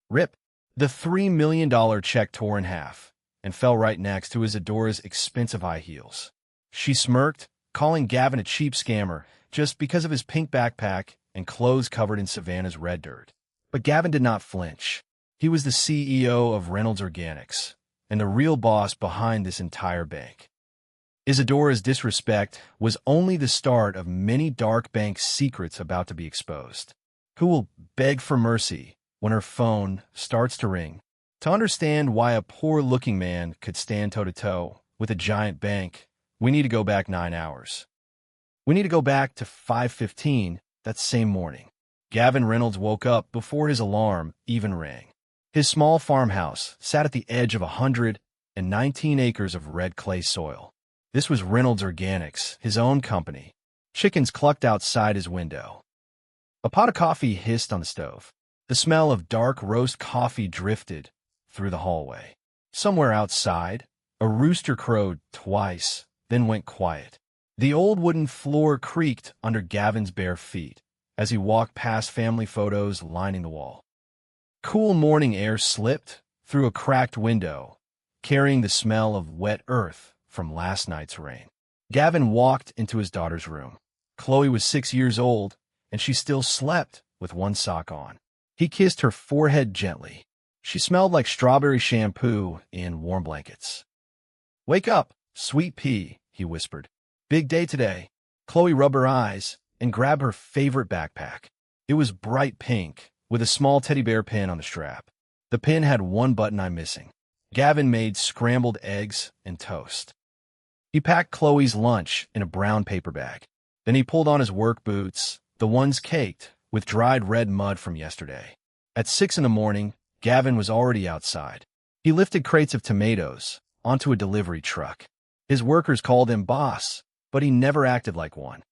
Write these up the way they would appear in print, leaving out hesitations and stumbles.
Rip. The $3 million check tore in half and fell right next to Isadora's expensive high heels. She smirked, calling Gavin a cheap scammer just because of his pink backpack and clothes covered in Savannah's red dirt. But Gavin did not flinch. He was the CEO of Reynolds Organics and the real boss behind this entire bank. Isadora's disrespect was only the start of many dark bank secrets about to be exposed. Who will beg for mercy when her phone starts to ring? To understand why a poor-looking man could stand toe-to-toe with a giant bank, we need to go back 9 hours. We need to go back to 5:15 that same morning. Gavin Reynolds woke up before his alarm even rang. His small farmhouse sat at the edge of 119 acres of red clay soil. This was Reynolds Organics, his own company. Chickens clucked outside his window. A pot of coffee hissed on the stove. The smell of dark roast coffee drifted through the hallway. Somewhere outside, a rooster crowed twice, then went quiet. The old wooden floor creaked under Gavin's bare feet as he walked past family photos lining the wall. Cool morning air slipped through a cracked window, carrying the smell of wet earth from last night's rain. Gavin walked into his daughter's room. Chloe was 6 years old, and she still slept with one sock on. He kissed her forehead gently. She smelled like strawberry shampoo in warm blankets. "Wake up, sweet pea," he whispered. "Big day today." Chloe rubbed her eyes and grabbed her favorite backpack. It was bright pink, with a small teddy bear pin on the strap. The pin had one button I'm missing. Gavin made scrambled eggs and toast. He packed Chloe's lunch in a brown paper bag. Then he pulled on his work boots, the ones caked with dried red mud from yesterday. At 6 in the morning, Gavin was already outside. He lifted crates of tomatoes onto a delivery truck. His workers called him boss, but he never acted like one.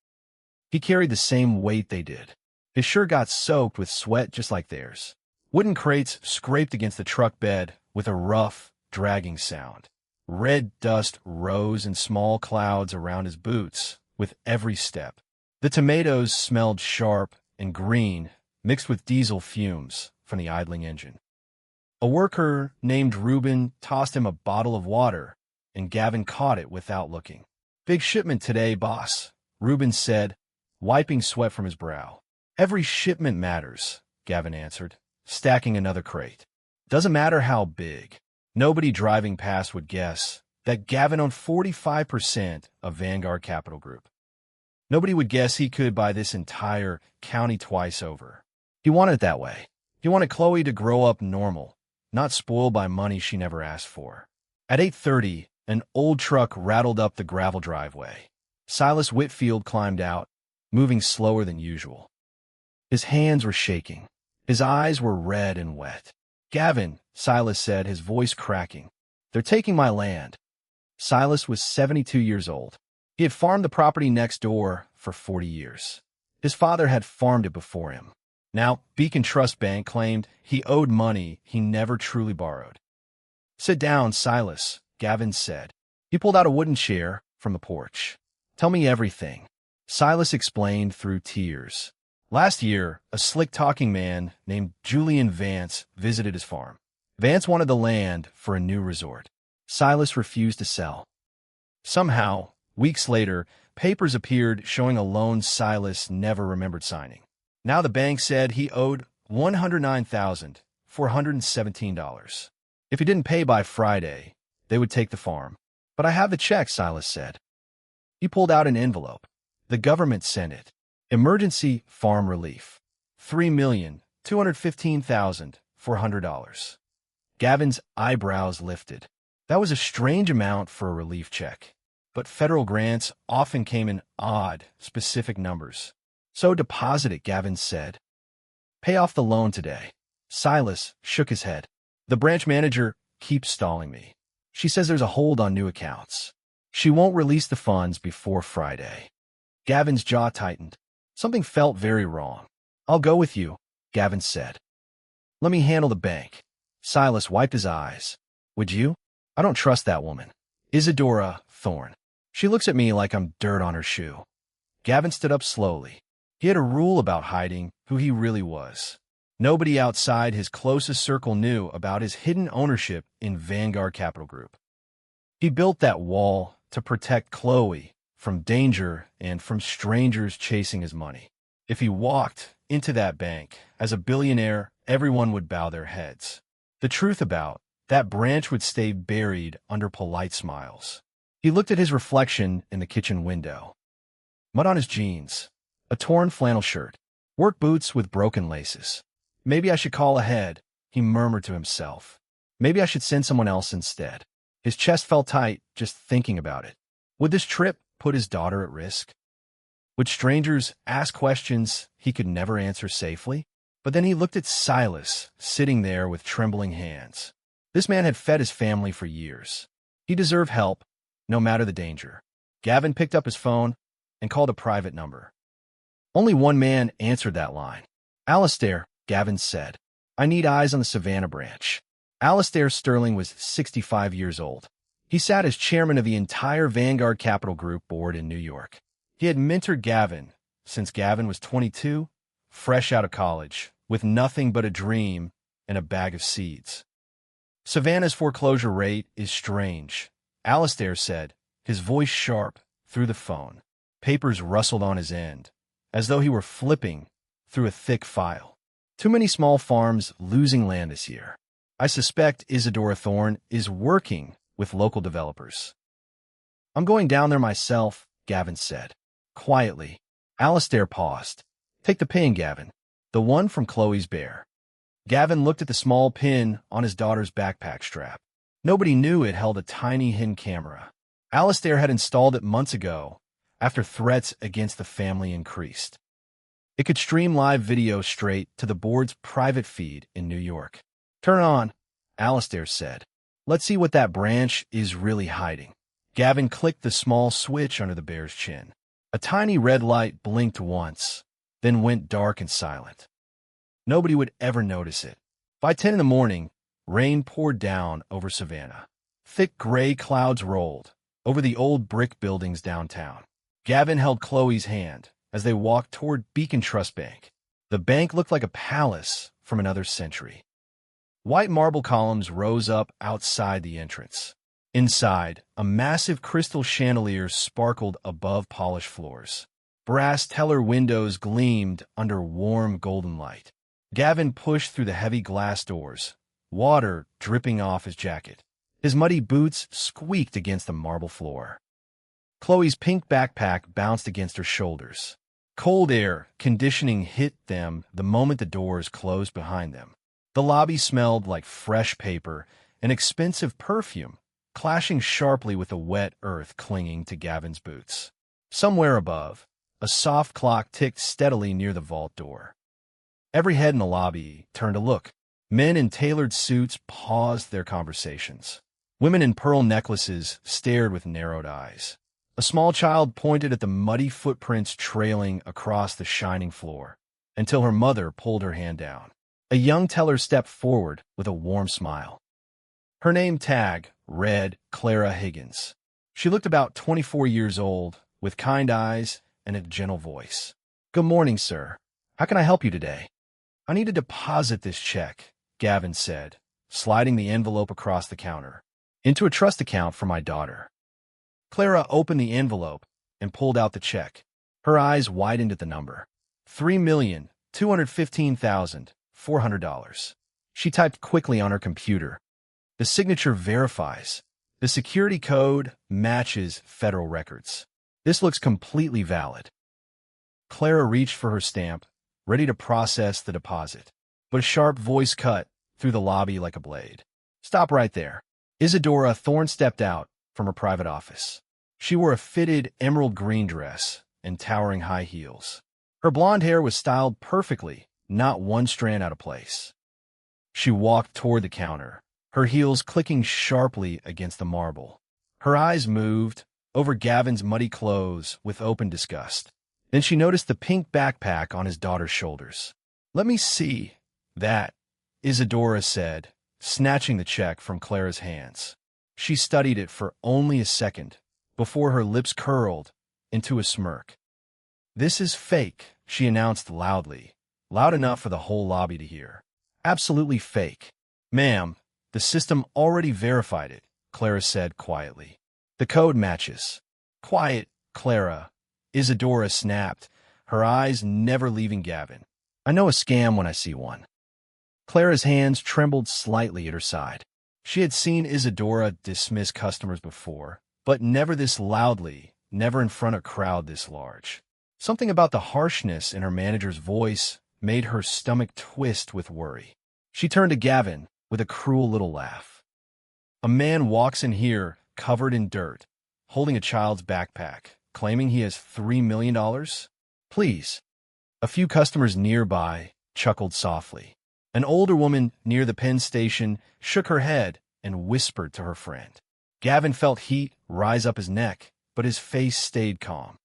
He carried the same weight they did. His shirt got soaked with sweat just like theirs. Wooden crates scraped against the truck bed with a rough, dragging sound. Red dust rose in small clouds around his boots with every step. The tomatoes smelled sharp and green, mixed with diesel fumes from the idling engine. A worker named Reuben tossed him a bottle of water, and Gavin caught it without looking. "Big shipment today, boss," Reuben said, wiping sweat from his brow. "Every shipment matters," Gavin answered, stacking another crate. "Doesn't matter how big." Nobody driving past would guess that Gavin owned 45% of Vanguard Capital Group. Nobody would guess he could buy this entire county twice over. He wanted it that way. He wanted Chloe to grow up normal, not spoiled by money she never asked for. At 8:30, an old truck rattled up the gravel driveway. Silas Whitfield climbed out, moving slower than usual. His hands were shaking. His eyes were red and wet. "Gavin," Silas said, his voice cracking, "they're taking my land." Silas was 72 years old. He had farmed the property next door for 40 years. His father had farmed it before him. Now, Beacon Trust Bank claimed he owed money he never truly borrowed. "Sit down, Silas," Gavin said. He pulled out a wooden chair from the porch. "Tell me everything." Silas explained through tears. Last year, a slick-talking man named Julian Vance visited his farm. Vance wanted the land for a new resort. Silas refused to sell. Somehow, weeks later, papers appeared showing a loan Silas never remembered signing. Now the bank said he owed $109,417. If he didn't pay by Friday, they would take the farm. "But I have the check," Silas said. He pulled out an envelope. The government sent it. Emergency farm relief. $3,215,400. Gavin's eyebrows lifted. That was a strange amount for a relief check. But federal grants often came in odd, specific numbers. "So deposit it," Gavin said. "Pay off the loan today." Silas shook his head. "The branch manager keeps stalling me. She says there's a hold on new accounts. She won't release the funds before Friday." Gavin's jaw tightened. Something felt very wrong. "I'll go with you," Gavin said. "Let me handle the bank." Silas wiped his eyes. "Would you? I don't trust that woman. Isadora Thorne. She looks at me like I'm dirt on her shoe." Gavin stood up slowly. He had a rule about hiding who he really was. Nobody outside his closest circle knew about his hidden ownership in Vanguard Capital Group. He built that wall to protect Chloe from danger and from strangers chasing his money. If he walked into that bank as a billionaire, everyone would bow their heads. The truth about that branch would stay buried under polite smiles. He looked at his reflection in the kitchen window. Mud on his jeans, a torn flannel shirt, work boots with broken laces. Maybe I should call ahead, he murmured to himself. Maybe I should send someone else instead. His chest felt tight just thinking about it. Would this trip put his daughter at risk? Would strangers ask questions he could never answer safely? But then he looked at Silas, sitting there with trembling hands. This man had fed his family for years. He deserved help, no matter the danger. Gavin picked up his phone and called a private number. Only one man answered that line. Alistair, Gavin said. I need eyes on the Savannah branch. Alistair Sterling was 65 years old. He sat as chairman of the entire Vanguard Capital Group board in New York. He had mentored Gavin since Gavin was 22, fresh out of college, with nothing but a dream and a bag of seeds. Savannah's foreclosure rate is strange, Alistair said, his voice sharp through the phone. Papers rustled on his end, as though he were flipping through a thick file. Too many small farms losing land this year. I suspect Isadora Thorne is working with local developers. I'm going down there myself, Gavin said. Quietly. Alistair paused. Take the pin, Gavin. The one from Chloe's bear. Gavin looked at the small pin on his daughter's backpack strap. Nobody knew it held a tiny hidden camera. Alistair had installed it months ago, after threats against the family increased. It could stream live video straight to the board's private feed in New York. Turn on, Alistair said. Let's see what that branch is really hiding. Gavin clicked the small switch under the bear's chin. A tiny red light blinked once, then went dark and silent. Nobody would ever notice it. By 10 in the morning, rain poured down over Savannah. Thick gray clouds rolled over the old brick buildings downtown. Gavin held Chloe's hand as they walked toward Beacon Trust Bank. The bank looked like a palace from another century. White marble columns rose up outside the entrance. Inside, a massive crystal chandelier sparkled above polished floors. Brass teller windows gleamed under warm golden light. Gavin pushed through the heavy glass doors, water dripping off his jacket. His muddy boots squeaked against the marble floor. Chloe's pink backpack bounced against her shoulders. Cold air conditioning hit them the moment the doors closed behind them. The lobby smelled like fresh paper and expensive perfume, clashing sharply with the wet earth clinging to Gavin's boots. Somewhere above, a soft clock ticked steadily near the vault door. Every head in the lobby turned to look. Men in tailored suits paused their conversations. Women in pearl necklaces stared with narrowed eyes. A small child pointed at the muddy footprints trailing across the shining floor, until her mother pulled her hand down. A young teller stepped forward with a warm smile. Her name tag read Clara Higgins. She looked about 24 years old, with kind eyes and a gentle voice. Good morning, sir. How can I help you today? I need to deposit this check, Gavin said, sliding the envelope across the counter. Into a trust account for my daughter. Clara opened the envelope and pulled out the check. Her eyes widened at the number. $3,215,400. She typed quickly on her computer. The signature verifies. The security code matches federal records. This looks completely valid. Clara reached for her stamp, ready to process the deposit. But a sharp voice cut through the lobby like a blade. Stop right there. Isadora Thorne stepped out from her private office. She wore a fitted emerald green dress and towering high heels. Her blonde hair was styled perfectly, not one strand out of place. She walked toward the counter, her heels clicking sharply against the marble. Her eyes moved over Gavin's muddy clothes with open disgust. Then she noticed the pink backpack on his daughter's shoulders. Let me see that, Isadora said, snatching the check from Clara's hands. She studied it for only a second before her lips curled into a smirk. This is fake, she announced loudly, loud enough for the whole lobby to hear. Absolutely fake. Ma'am, the system already verified it, Clara said quietly. The code matches. Quiet, Clara. Isadora snapped, her eyes never leaving Gavin. I know a scam when I see one. Clara's hands trembled slightly at her side. She had seen Isadora dismiss customers before, but never this loudly, never in front of a crowd this large. Something about the harshness in her manager's voice made her stomach twist with worry. She turned to Gavin with a cruel little laugh. A man walks in here covered in dirt, holding a child's backpack, claiming he has $3 million? Please. A few customers nearby chuckled softly. An older woman near the Penn station shook her head and whispered to her friend. Gavin felt heat rise up his neck, but his face stayed calm.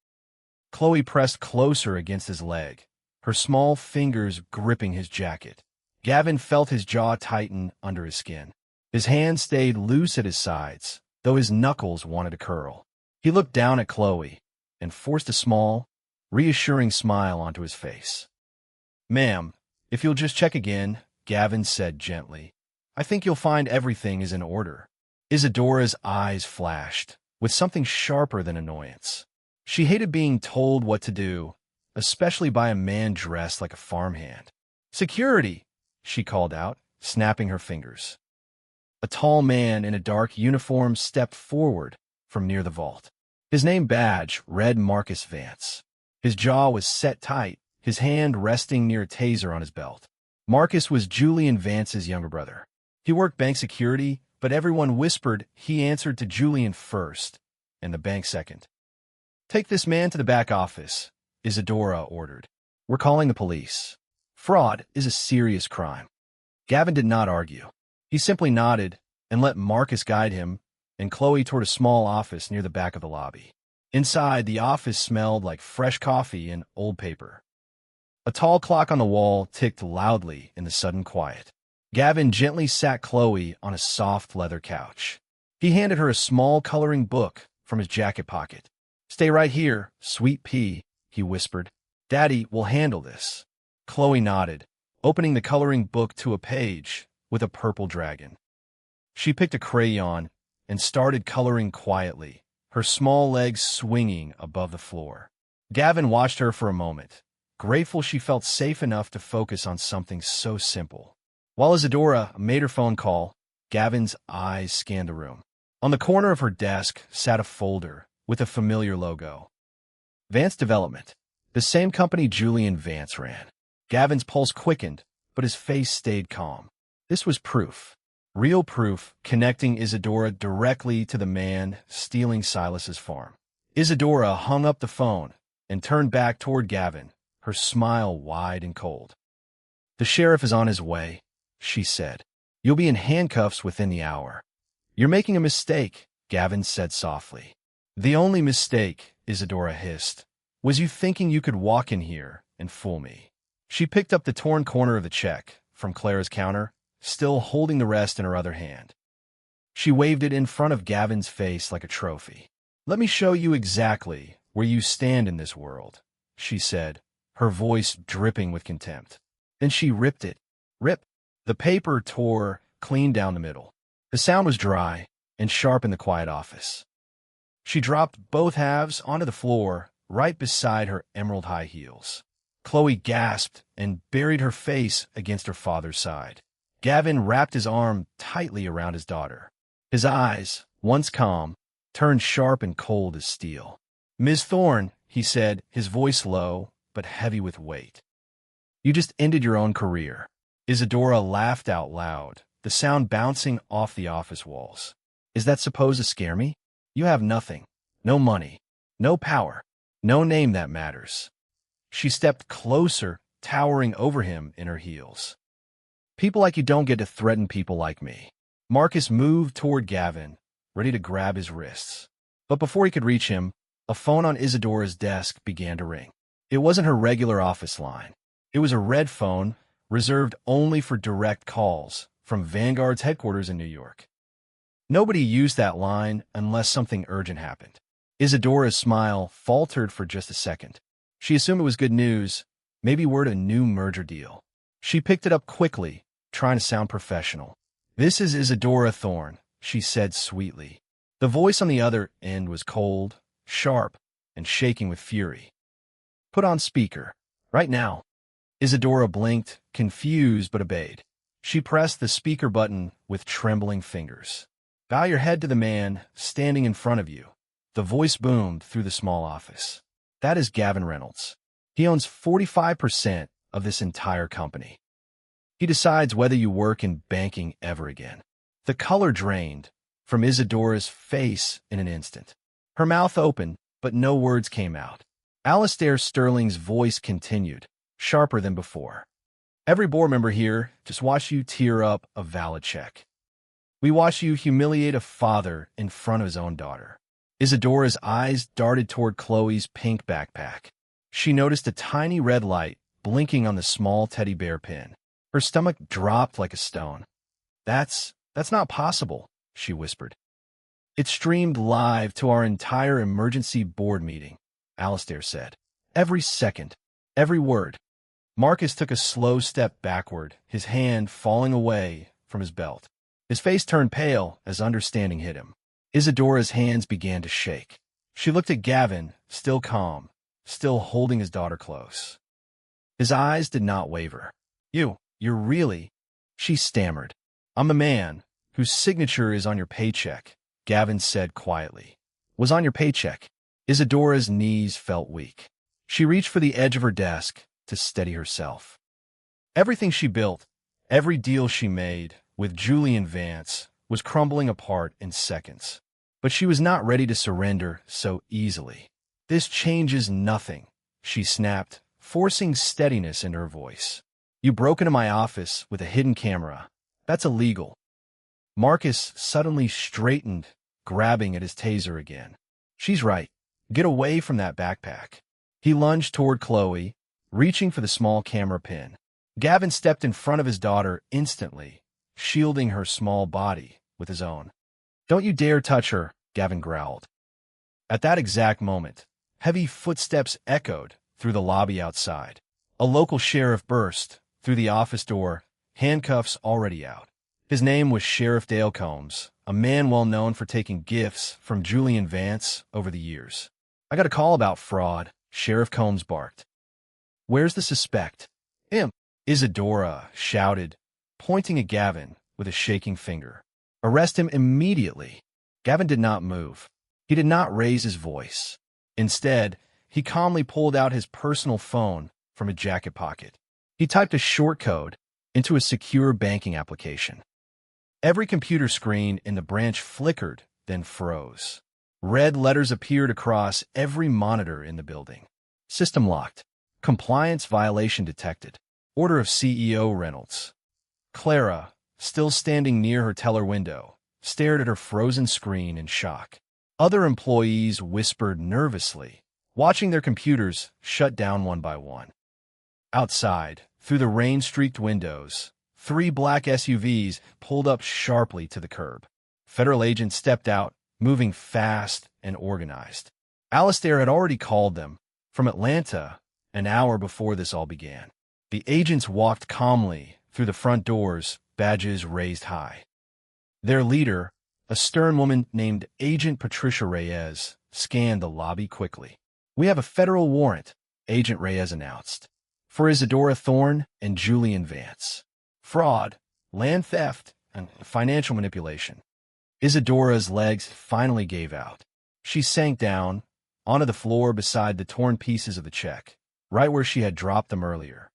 Chloe pressed closer against his leg, her small fingers gripping his jacket. Gavin felt his jaw tighten under his skin. His hands stayed loose at his sides, though his knuckles wanted to curl. He looked down at Chloe and forced a small, reassuring smile onto his face. Ma'am, if you'll just check again, Gavin said gently, I think you'll find everything is in order. Isadora's eyes flashed, with something sharper than annoyance. She hated being told what to do, especially by a man dressed like a farmhand. Security, she called out, snapping her fingers. A tall man in a dark uniform stepped forward from near the vault. His name badge read Marcus Vance. His jaw was set tight, his hand resting near a taser on his belt. Marcus was Julian Vance's younger brother. He worked bank security, but everyone whispered he answered to Julian first, and the bank second. Take this man to the back office, Isadora ordered. We're calling the police. Fraud is a serious crime. Gavin did not argue. He simply nodded and let Marcus guide him, and Chloe toward a small office near the back of the lobby. Inside, the office smelled like fresh coffee and old paper. A tall clock on the wall ticked loudly in the sudden quiet. Gavin gently sat Chloe on a soft leather couch. He handed her a small coloring book from his jacket pocket. Stay right here, sweet pea, he whispered. Daddy will handle this. Chloe nodded, opening the coloring book to a page with a purple dragon. She picked a crayon and started coloring quietly, her small legs swinging above the floor. Gavin watched her for a moment, grateful she felt safe enough to focus on something so simple. While Isadora made her phone call, Gavin's eyes scanned the room. On the corner of her desk sat a folder with a familiar logo. Vance Development, the same company Julian Vance ran. Gavin's pulse quickened, but his face stayed calm. This was proof. Real proof connecting Isadora directly to the man stealing Silas's farm. Isadora hung up the phone and turned back toward Gavin, her smile wide and cold. The sheriff is on his way, she said. You'll be in handcuffs within the hour. You're making a mistake, Gavin said softly. The only mistake, Isadora hissed, was you thinking you could walk in here and fool me. She picked up the torn corner of the check from Clara's counter, still holding the rest in her other hand. She waved it in front of Gavin's face like a trophy. Let me show you exactly where you stand in this world, she said, her voice dripping with contempt. Then she ripped it. Rip. The paper tore clean down the middle. The sound was dry and sharp in the quiet office. She dropped both halves onto the floor right beside her emerald high heels. Chloe gasped and buried her face against her father's side. Gavin wrapped his arm tightly around his daughter. His eyes, once calm, turned sharp and cold as steel. Ms. Thorne, he said, his voice low but heavy with weight. You just ended your own career. Isadora laughed out loud, the sound bouncing off the office walls. Is that supposed to scare me? You have nothing. No money. No power. No name that matters. She stepped closer, towering over him in her heels. People like you don't get to threaten people like me. Marcus moved toward Gavin, ready to grab his wrists. But before he could reach him, a phone on Isadora's desk began to ring. It wasn't her regular office line. It was a red phone, reserved only for direct calls from Vanguard's headquarters in New York. Nobody used that line unless something urgent happened. Isadora's smile faltered for just a second. She assumed it was good news, Maybe word a new merger deal. She picked it up quickly, trying to sound professional. "This is Isadora Thorne," she said sweetly. The voice on the other end was cold, sharp, and shaking with fury. "Put on speaker. Right now." Isadora blinked, confused but obeyed. She pressed the speaker button with trembling fingers. "Bow your head to the man standing in front of you." The voice boomed through the small office. "That is Gavin Reynolds. He owns 45% of this entire company. He decides whether you work in banking ever again." The color drained from Isadora's face in an instant. Her mouth opened, but no words came out. Alistair Sterling's voice continued, sharper than before. "Every board member here just watched you tear up a valid check. We watched you humiliate a father in front of his own daughter." Isadora's eyes darted toward Chloe's pink backpack. She noticed a tiny red light blinking on the small teddy bear pin. Her stomach dropped like a stone. That's not possible," she whispered. "It streamed live to our entire emergency board meeting," Alistair said. "Every second, every word." Marcus took a slow step backward, his hand falling away from his belt. His face turned pale as understanding hit him. Isadora's hands began to shake. She looked at Gavin, still calm, still holding his daughter close. His eyes did not waver. You're really—" she stammered. "I'm the man whose signature is on your paycheck," Gavin said quietly. "Was on your paycheck." Isadora's knees felt weak. She reached for the edge of her desk to steady herself. Everything she built, every deal she made with Julian Vance was crumbling apart in seconds. But she was not ready to surrender so easily. "This changes nothing," she snapped, forcing steadiness into her voice. "You broke into my office with a hidden camera. That's illegal." Marcus suddenly straightened, grabbing at his taser again. "She's right. Get away from that backpack." He lunged toward Chloe, reaching for the small camera pin. Gavin stepped in front of his daughter instantly, shielding her small body with his own. "Don't you dare touch her," Gavin growled. At that exact moment, heavy footsteps echoed through the lobby outside. A local sheriff burst through the office door, handcuffs already out. His name was Sheriff Dale Combs, a man well known for taking gifts from Julian Vance over the years. "I got a call about fraud," Sheriff Combs barked. "Where's the suspect?" "Him," Isadora shouted, pointing at Gavin with a shaking finger. "Arrest him immediately." Gavin did not move. He did not raise his voice. Instead, he calmly pulled out his personal phone from a jacket pocket. He typed a short code into a secure banking application. Every computer screen in the branch flickered, then froze. Red letters appeared across every monitor in the building. "System locked. Compliance violation detected. Order of CEO Reynolds." Clara, still standing near her teller window, stared at her frozen screen in shock. Other employees whispered nervously, watching their computers shut down one by one. Outside, through the rain-streaked windows, 3 black SUVs pulled up sharply to the curb. Federal agents stepped out, moving fast and organized. Alistair had already called them from Atlanta an hour before this all began. The agents walked calmly through the front doors, badges raised high. Their leader, a stern woman named Agent Patricia Reyes, scanned the lobby quickly. "We have a federal warrant," Agent Reyes announced, "for Isadora Thorne and Julian Vance. Fraud, land theft, and financial manipulation." Isadora's legs finally gave out. She sank down onto the floor beside the torn pieces of the check, right where she had dropped them earlier.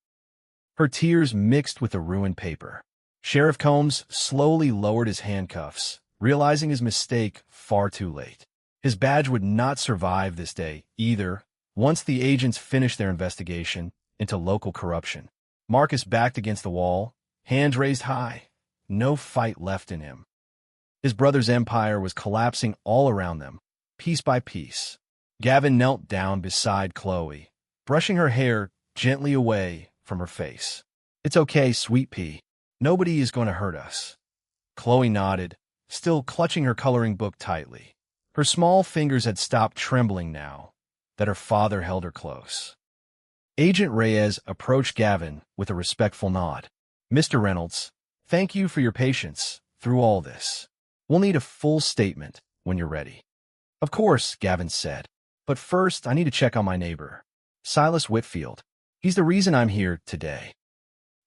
Her tears mixed with the ruined paper. Sheriff Combs slowly lowered his handcuffs, realizing his mistake far too late. His badge would not survive this day either, once the agents finished their investigation into local corruption. Marcus backed against the wall, hands raised high, no fight left in him. His brother's empire was collapsing all around them, piece by piece. Gavin knelt down beside Chloe, brushing her hair gently away from her face. "It's okay, sweet pea. Nobody is going to hurt us." Chloe nodded, still clutching her coloring book tightly. Her small fingers had stopped trembling now that her father held her close. Agent Reyes approached Gavin with a respectful nod. "Mr. Reynolds, thank you for your patience through all this. We'll need a full statement when you're ready." "Of course," Gavin said. "But first, I need to check on my neighbor, Silas Whitfield. He's the reason I'm here today."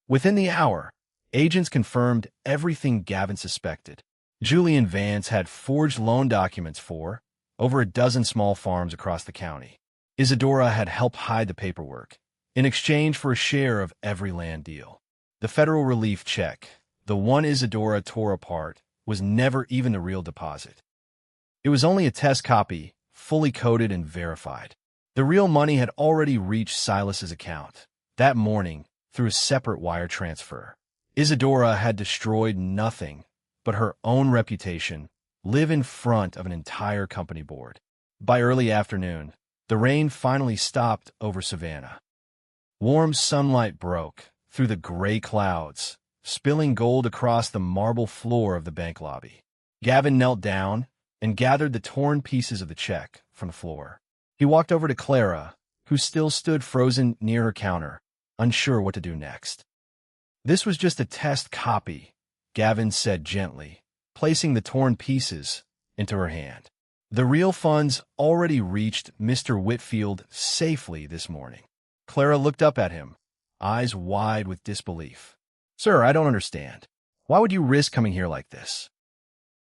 Within the hour, agents confirmed everything Gavin suspected. Julian Vance had forged loan documents for over a dozen small farms across the county. Isadora had helped hide the paperwork in exchange for a share of every land deal. The federal relief check, the one Isadora tore apart, was never even the real deposit. It was only a test copy, fully coded and verified. The real money had already reached Silas's account that morning through a separate wire transfer. Isadora had destroyed nothing but her own reputation, live in front of an entire company board. By early afternoon, the rain finally stopped over Savannah. Warm sunlight broke through the gray clouds, spilling gold across the marble floor of the bank lobby. Gavin knelt down and gathered the torn pieces of the check from the floor. He walked over to Clara, who still stood frozen near her counter, unsure what to do next. "This was just a test copy," Gavin said gently, placing the torn pieces into her hand. "The real funds already reached Mr. Whitfield safely this morning." Clara looked up at him, eyes wide with disbelief. "Sir, I don't understand. Why would you risk coming here like this?"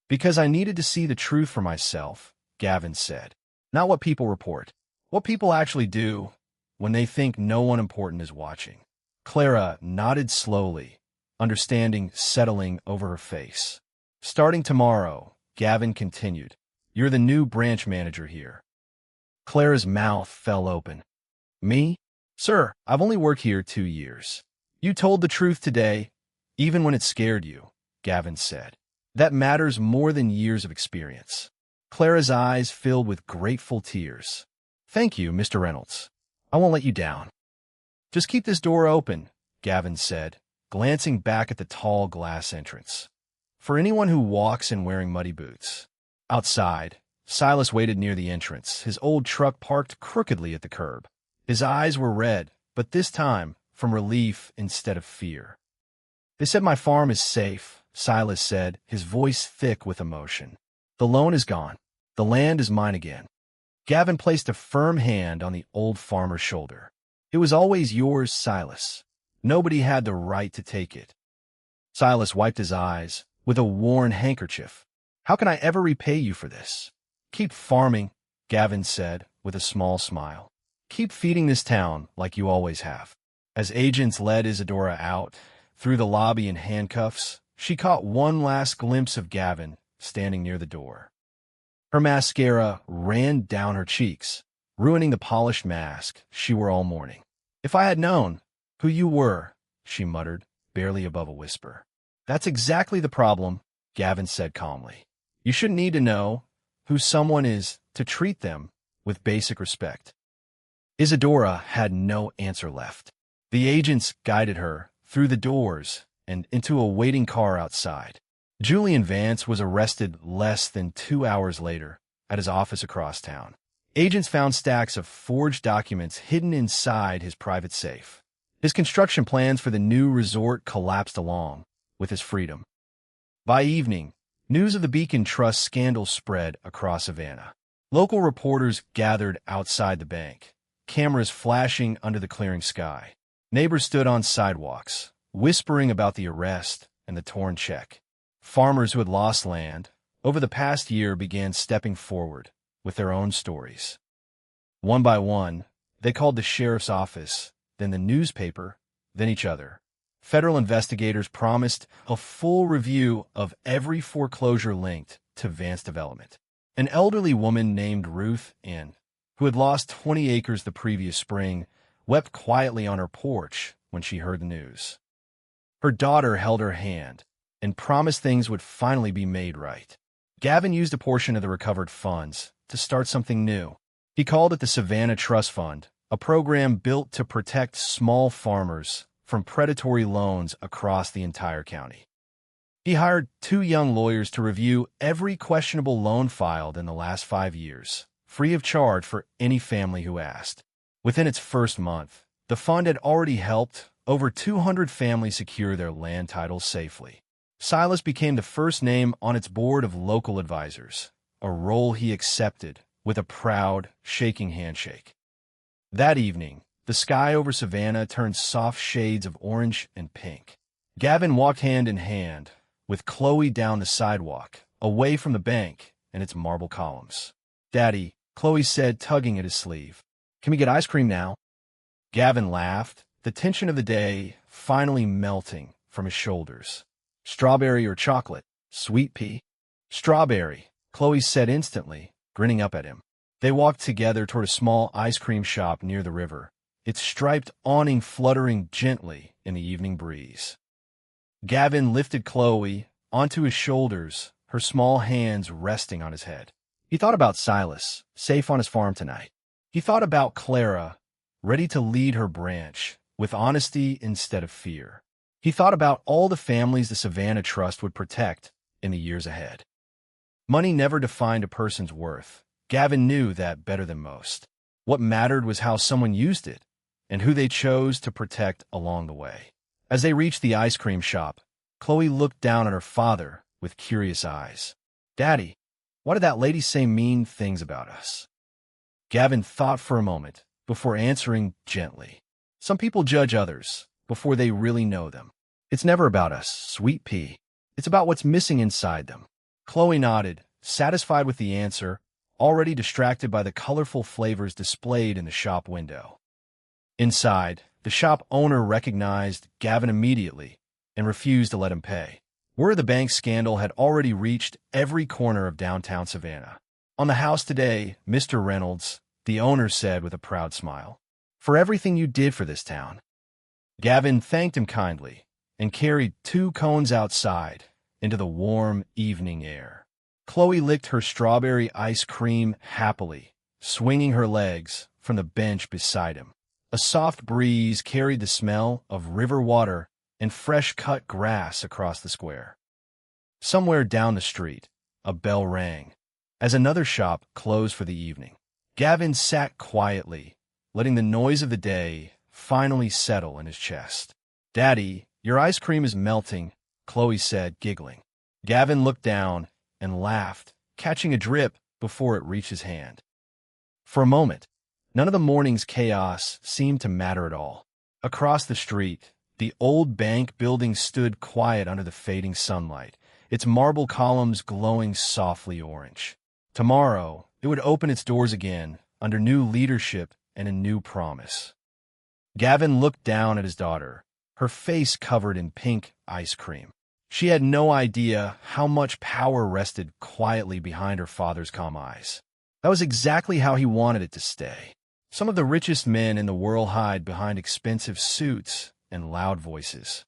"Because I needed to see the truth for myself," Gavin said. "Not what people report. What people actually do when they think no one important is watching." Clara nodded slowly, understanding settling over her face. "Starting tomorrow," Gavin continued, "you're the new branch manager here." Clara's mouth fell open. "Me? Sir, I've only worked here 2 years. You told the truth today, even when it scared you," Gavin said. "That matters more than years of experience." Clara's eyes filled with grateful tears. "Thank you, Mr. Reynolds. I won't let you down." "Just keep this door open," Gavin said, glancing back at the tall glass entrance. "For anyone who walks in wearing muddy boots." Outside, Silas waited near the entrance, his old truck parked crookedly at the curb. His eyes were red, but this time from relief instead of fear. "They said my farm is safe," Silas said, his voice thick with emotion. "The loan is gone. The land is mine again." Gavin placed a firm hand on the old farmer's shoulder. "It was always yours, Silas. Nobody had the right to take it." Silas wiped his eyes with a worn handkerchief. "How can I ever repay you for this?" "Keep farming," Gavin said with a small smile. "Keep feeding this town like you always have." As agents led Isadora out through the lobby in handcuffs, she caught one last glimpse of Gavin standing near the door. Her mascara ran down her cheeks, ruining the polished mask she wore all morning. "If I had known who you were," she muttered, barely above a whisper. "That's exactly the problem," Gavin said calmly. "You shouldn't need to know who someone is to treat them with basic respect." Isadora had no answer left. The agents guided her through the doors and into a waiting car outside. Julian Vance was arrested less than 2 hours later at his office across town. Agents found stacks of forged documents hidden inside his private safe. His construction plans for the new resort collapsed along with his freedom. By evening, news of the Beacon Trust scandal spread across Savannah. Local reporters gathered outside the bank, cameras flashing under the clearing sky. Neighbors stood on sidewalks, whispering about the arrest and the torn check. Farmers who had lost land over the past year began stepping forward with their own stories. One by one, they called the sheriff's office, then the newspaper, then each other. Federal investigators promised a full review of every foreclosure linked to Vance Development. An elderly woman named Ruth N., who had lost 20 acres the previous spring, wept quietly on her porch when she heard the news. Her daughter held her hand and promised things would finally be made right. Gavin used a portion of the recovered funds to start something new. He called it the Savannah Trust Fund, a program built to protect small farmers from predatory loans across the entire county. He hired 2 young lawyers to review every questionable loan filed in the last 5 years, free of charge for any family who asked. Within its first month, The fund had already helped over 200 families secure their land titles safely. Silas became the first name on its board of local advisors, a role he accepted with a proud, shaking handshake. That evening, the sky over Savannah turned soft shades of orange and pink. Gavin walked hand in hand with Chloe down the sidewalk, away from the bank and its marble columns. "Daddy," Chloe said, tugging at his sleeve. "Can we get ice cream now?" Gavin laughed, the tension of the day finally melting from his shoulders. "Strawberry or chocolate? Sweet pea?" "Strawberry," Chloe said instantly, grinning up at him. They walked together toward a small ice cream shop near the river, its striped awning fluttering gently in the evening breeze. Gavin lifted Chloe onto his shoulders, her small hands resting on his head. He thought about Silas, safe on his farm tonight. He thought about Clara, ready to lead her branch, with honesty instead of fear. He thought about all the families the Savannah Trust would protect in the years ahead. Money never defined a person's worth. Gavin knew that better than most. What mattered was how someone used it, and who they chose to protect along the way. As they reached the ice cream shop, Chloe looked down at her father with curious eyes. "Daddy, why did that lady say mean things about us?" Gavin thought for a moment before answering gently. "Some people judge others before they really know them. It's never about us, sweet pea. It's about what's missing inside them." Chloe nodded, satisfied with the answer, already distracted by the colorful flavors displayed in the shop window. Inside, the shop owner recognized Gavin immediately and refused to let him pay. Word of the bank scandal had already reached every corner of downtown Savannah. "On the house today, Mr. Reynolds," the owner said with a proud smile, "for everything you did for this town." Gavin thanked him kindly and carried 2 cones outside into the warm evening air. Chloe licked her strawberry ice cream happily, swinging her legs from the bench beside him. A soft breeze carried the smell of river water and fresh-cut grass across the square. Somewhere down the street, a bell rang. As another shop closed for the evening, Gavin sat quietly, letting the noise of the day finally settle in his chest. "Daddy, your ice cream is melting," Chloe said, giggling. Gavin looked down and laughed, catching a drip before it reached his hand. For a moment, none of the morning's chaos seemed to matter at all. Across the street, the old bank building stood quiet under the fading sunlight, its marble columns glowing softly orange. Tomorrow, it would open its doors again, under new leadership and a new promise. Gavin looked down at his daughter, her face covered in pink ice cream. She had no idea how much power rested quietly behind her father's calm eyes. That was exactly how he wanted it to stay. Some of the richest men in the world hide behind expensive suits and loud voices.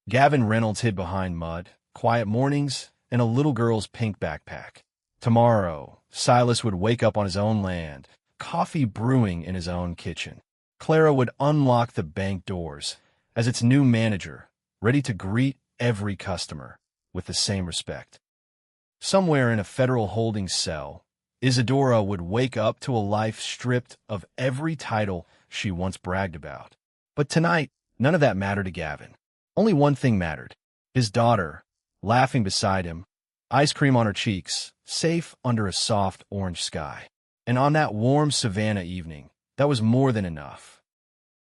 Gavin Reynolds hid behind mud, quiet mornings, and a little girl's pink backpack. Tomorrow, Silas would wake up on his own land, coffee brewing in his own kitchen. Clara would unlock the bank doors as its new manager, ready to greet every customer with the same respect. Somewhere in a federal holding cell, Isadora would wake up to a life stripped of every title she once bragged about. But tonight, none of that mattered to Gavin. Only one thing mattered: his daughter, laughing beside him, ice cream on her cheeks, safe under a soft orange sky. And on that warm Savannah evening, that was more than enough.